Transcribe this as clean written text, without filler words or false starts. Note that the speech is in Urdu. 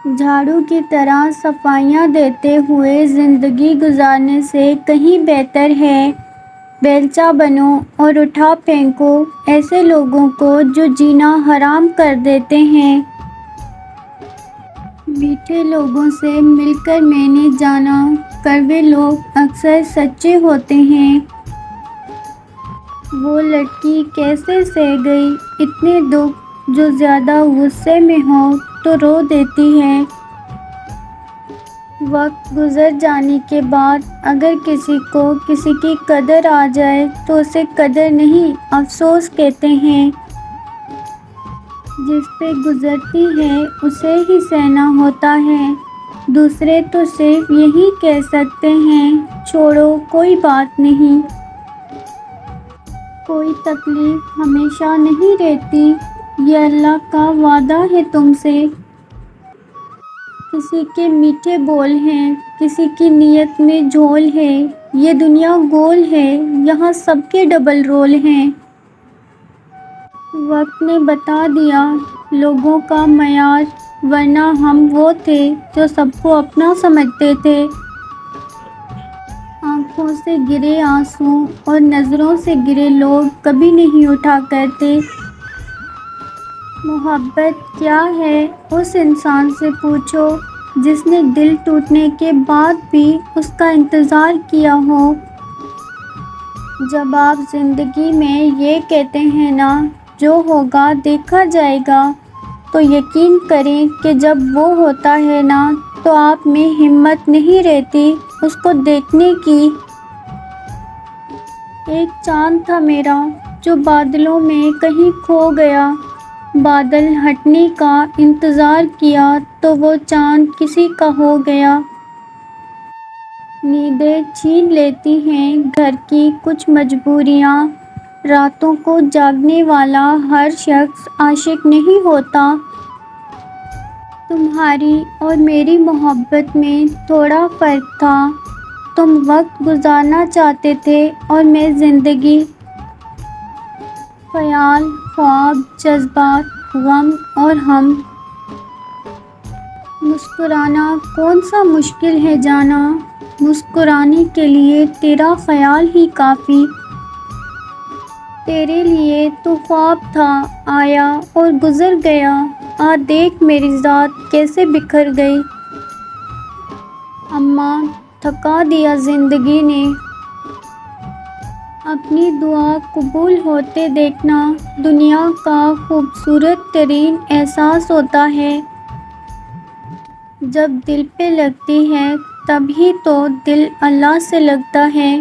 جھاڑو کی طرح صفائیاں دیتے ہوئے زندگی گزارنے سے کہیں بہتر ہے بیلچہ بنو اور اٹھا پھینکو ایسے لوگوں کو جو جینا حرام کر دیتے ہیں۔ میٹھے لوگوں سے مل کر میں نے جانا کڑوے لوگ اکثر سچے ہوتے ہیں۔ وہ لڑکی کیسے سہہ گئی اتنے دکھ جو زیادہ غصے میں ہو تو رو دیتی ہے۔ وقت گزر جانے کے بعد اگر کسی کو کسی کی قدر آ جائے تو اسے قدر نہیں افسوس کہتے ہیں۔ جس پہ گزرتی ہے اسے ہی سہنا ہوتا ہے۔ دوسرے تو صرف یہی کہہ سکتے ہیں چھوڑو کوئی بات نہیں۔ کوئی تکلیف ہمیشہ نہیں رہتی، یہ اللہ کا وعدہ ہے تم سے۔ کسی کے میٹھے بول ہیں، کسی کی نیت میں جھول ہے، یہ دنیا گول ہے، یہاں سب کے ڈبل رول ہیں۔ وقت نے بتا دیا لوگوں کا معیار، ورنہ ہم وہ تھے جو سب کو اپنا سمجھتے تھے۔ آنکھوں سے گرے آنسو اور نظروں سے گرے لوگ کبھی نہیں اٹھا کرتے۔ محبت کیا ہے اس انسان سے پوچھو جس نے دل ٹوٹنے کے بعد بھی اس کا انتظار کیا ہو۔ جب آپ زندگی میں یہ کہتے ہیں نا جو ہوگا دیکھا جائے گا، تو یقین کریں کہ جب وہ ہوتا ہے نا تو آپ میں ہمت نہیں رہتی اس کو دیکھنے کی۔ ایک چاند تھا میرا جو بادلوں میں کہیں کھو گیا، بادل ہٹنے کا انتظار کیا تو وہ چاند کسی کا ہو گیا۔ نیندیں چھین لیتی ہیں گھر کی کچھ مجبوریاں، راتوں کو جاگنے والا ہر شخص عاشق نہیں ہوتا۔ تمہاری اور میری محبت میں تھوڑا فرق تھا، تم وقت گزارنا چاہتے تھے اور میں زندگی۔ خیال، خواب، جذبات، غم اور ہم۔ مسکرانا کون سا مشکل ہے جانا، مسکرانے کے لیے تیرا خیال ہی کافی۔ تیرے لیے تو خواب تھا آیا اور گزر گیا، آ دیکھ میری ذات کیسے بکھر گئی۔ اماں تھکا دیا زندگی نے، اپنی دعا قبول ہوتے دیکھنا دنیا کا خوبصورت ترین احساس ہوتا ہے۔ جب دل پہ لگتی ہے تب ہی تو دل اللہ سے لگتا ہے۔